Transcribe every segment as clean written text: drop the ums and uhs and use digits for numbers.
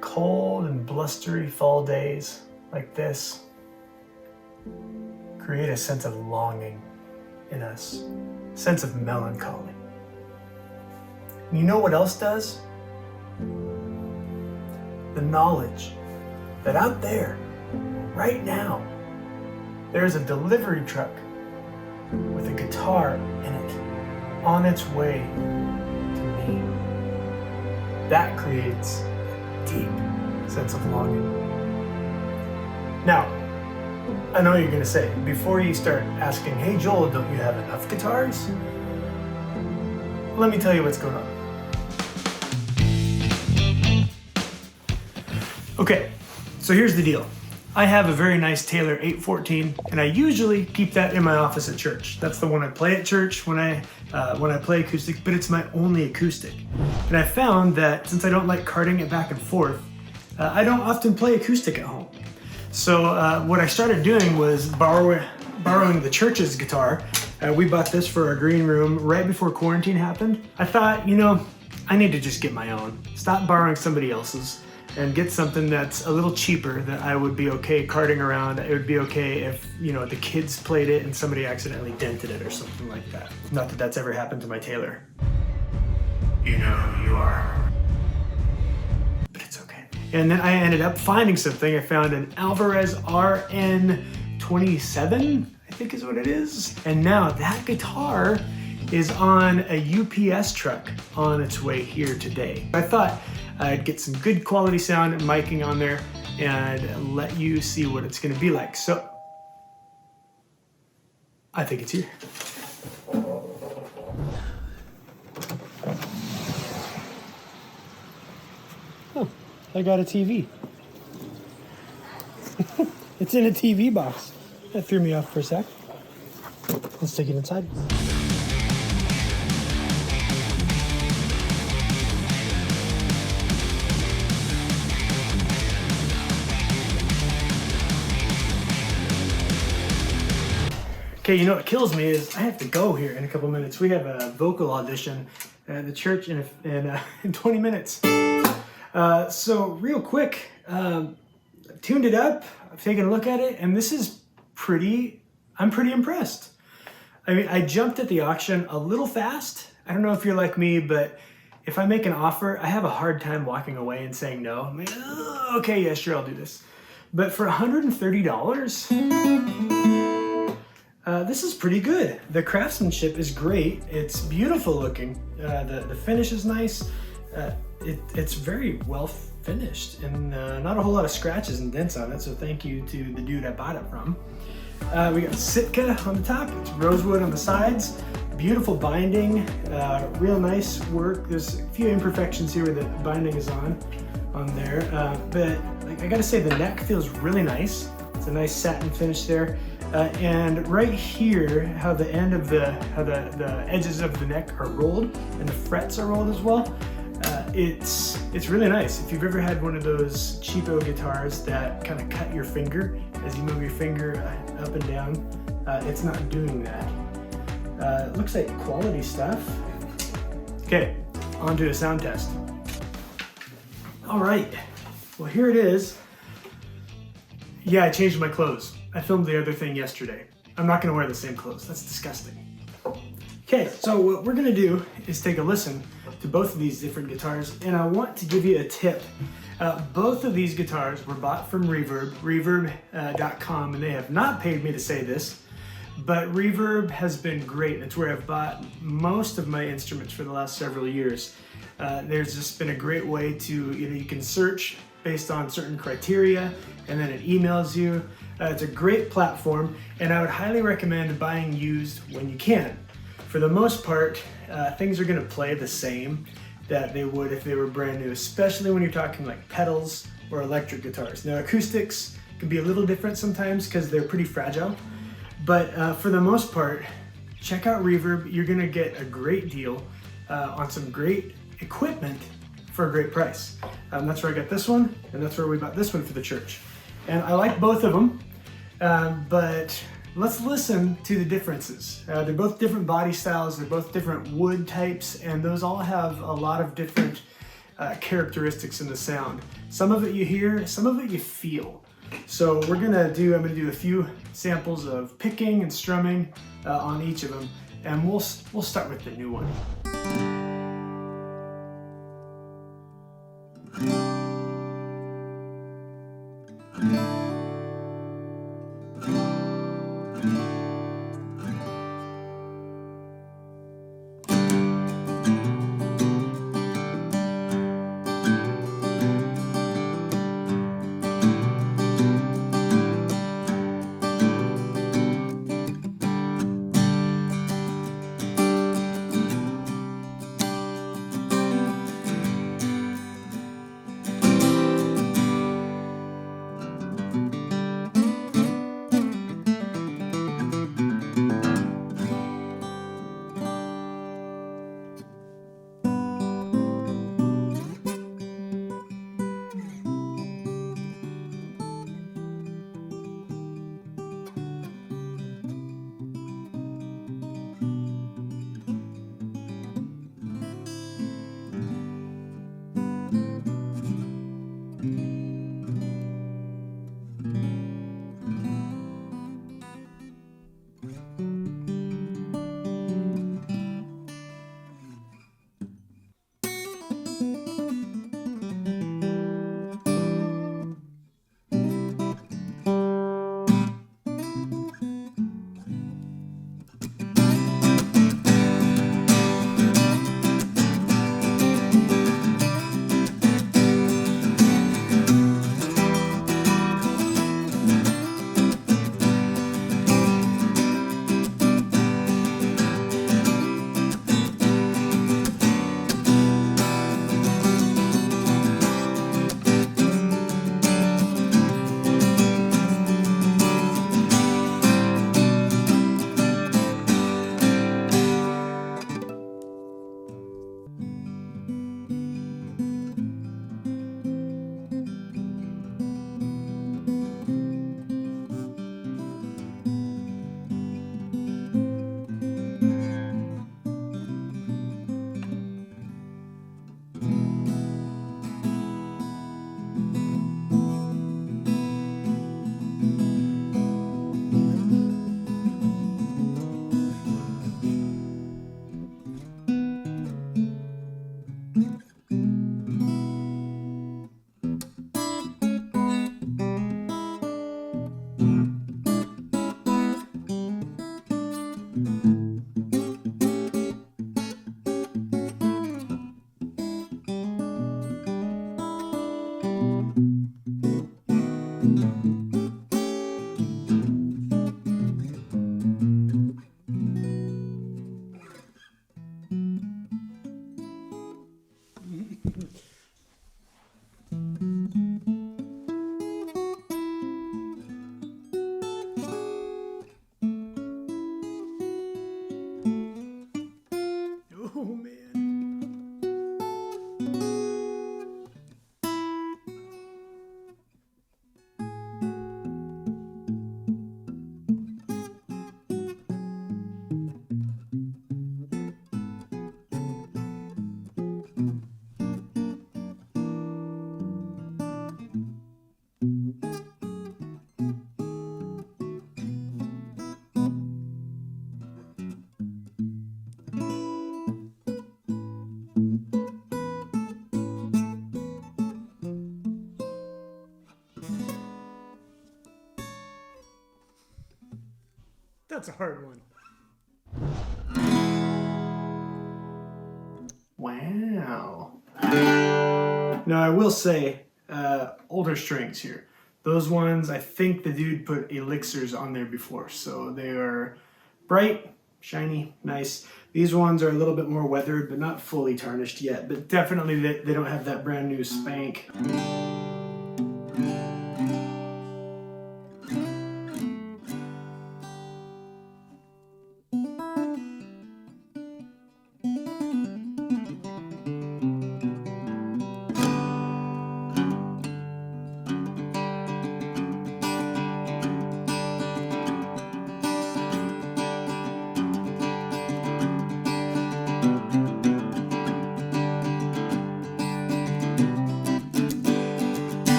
Cold and blustery fall days like this create a sense of longing in us, a sense of melancholy. And you know what else does? The knowledge that out there, right now, there's a delivery truck with a guitar in it on its way to me. That creates a deep sense of longing. Now, I know you're gonna say, before you start asking, hey Joel, don't you have enough guitars? Let me tell you what's going on. Okay, so here's the deal. I have a very nice Taylor 814, and I usually keep that in my office at church. That's the one I play at church when I play acoustic, but it's my only acoustic. And I found that since I don't like carting it back and forth, I don't often play acoustic at home. So what I started doing was borrowing the church's guitar. We bought this for our green room right before quarantine happened. I thought, you know, I need to just get my own. Stop borrowing somebody else's and get something that's a little cheaper that I would be okay carting around. It would be okay if, you know, the kids played it and somebody accidentally dented it or something like that. Not that that's ever happened to my Taylor. You know who you are. But it's okay. And then I ended up finding something. I found an Alvarez RN27, I think is what it is. And now that guitar is on a UPS truck on its way here today. I thought I'd get some good quality sound and miking on there and let you see what it's gonna be like. So, I think it's here. Oh, I got a TV. It's in a TV box. That threw me off for a sec. Let's take it inside. Okay, you know what kills me is I have to go here in a couple minutes. We have a vocal audition at the church in 20 minutes. So real quick, tuned it up, I've taken a look at it, and this is I'm pretty impressed. I mean, I jumped at the auction a little fast. I don't know if you're like me, but if I make an offer, I have a hard time walking away and saying no. I'm like, oh, okay, yeah, sure, I'll do this. But for $130, this is pretty good. The craftsmanship is great. It's beautiful looking. The finish is nice. It's very well finished and not a whole lot of scratches and dents on it. So thank you to the dude I bought it from. We got Sitka on the top. It's rosewood on the sides. Beautiful binding. Real nice work. There's a few imperfections here where the binding is on there. But like, I gotta say the neck feels really nice. It's a nice satin finish there. And right here, how the edges of the neck are rolled and the frets are rolled as well. It's really nice. If you've ever had one of those cheapo guitars that kind of cut your finger as you move your finger up and down, it's not doing that. It looks like quality stuff. Okay, on to a sound test. All right, well here it is. Yeah, I changed my clothes. I filmed the other thing yesterday. I'm not gonna wear the same clothes, that's disgusting. Okay, so what we're gonna do is take a listen to both of these different guitars, and I want to give you a tip. Both of these guitars were bought from Reverb, reverb.com, and they have not paid me to say this, but Reverb has been great. It's where I've bought most of my instruments for the last several years. There's just been a great way to, you can search based on certain criteria, and then it emails you. It's a great platform, and I would highly recommend buying used when you can. For the most part, things are gonna play the same that they would if they were brand new, especially when you're talking like pedals or electric guitars. Now, acoustics can be a little different sometimes because they're pretty fragile, but for the most part, check out Reverb. You're gonna get a great deal on some great equipment for a great price. That's where I got this one, and that's where we bought this one for the church. And I like both of them, but let's listen to the differences. They're both different body styles, they're both different wood types, and those all have a lot of different characteristics in the sound. Some of it you hear, some of it you feel. So I'm gonna do a few samples of picking and strumming on each of them, and we'll start with the new one. Oh man. That's a hard one. Wow. Now I will say, older strings here. Those ones, I think the dude put elixirs on there before, so they are bright, shiny, nice. These ones are a little bit more weathered, but not fully tarnished yet, but definitely they don't have that brand new spank.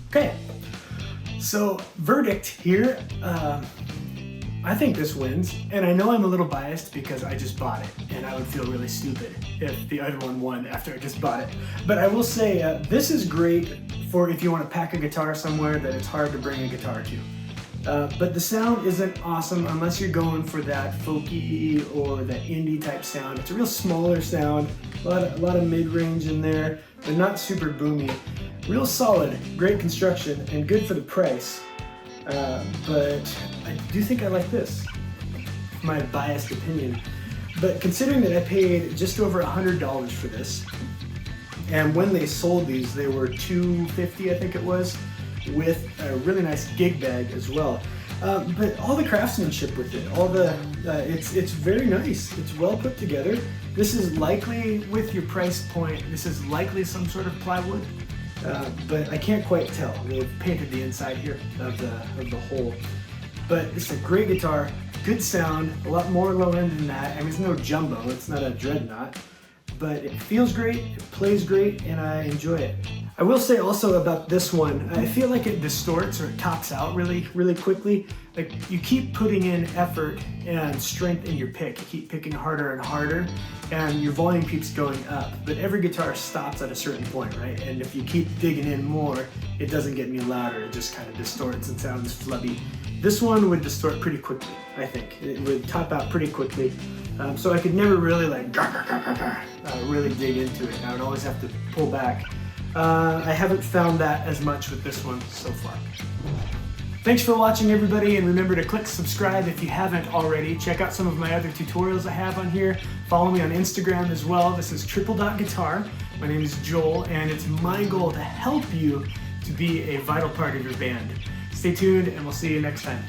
Okay, so verdict here. I think this wins, and I know I'm a little biased because I just bought it, and I would feel really stupid if the other one won after I just bought it. But I will say, this is great for if you want to pack a guitar somewhere that it's hard to bring a guitar to. But the sound isn't awesome unless you're going for that folky or that indie type sound. It's a real smaller sound, a lot of mid-range in there, but not super boomy. Real solid, great construction, and good for the price. But I do think I like this, my biased opinion. But considering that I paid just over $100 for this, and when they sold these, they were $250, I think it was, with a really nice gig bag as well. But all the craftsmanship with it, it's very nice. It's well put together. This is likely, with your price point, this is likely some sort of plywood. But I can't quite tell. They've painted the inside here of the hole. But it's a great guitar, good sound, a lot more low end than that. I mean, it's no jumbo, it's not a dreadnought, but it feels great, it plays great, and I enjoy it. I will say also about this one, I feel like it distorts or it tops out really quickly. Like, you keep putting in effort and strength in your pick. You keep picking harder and harder, and your volume keeps going up. But every guitar stops at a certain point, right? And if you keep digging in more, it doesn't get any louder. It just kind of distorts and sounds flubby. This one would distort pretty quickly, I think. It would top out pretty quickly. So I could never really like really dig into it. I would always have to pull back. I haven't found that as much with this one so far. Thanks for watching, everybody, and remember to click subscribe if you haven't already. Check out some of my other tutorials I have on here. Follow me on Instagram as well. This is triple.guitar. My name is Joel, and it's my goal to help you to be a vital part of your band. Stay tuned, and we'll see you next time.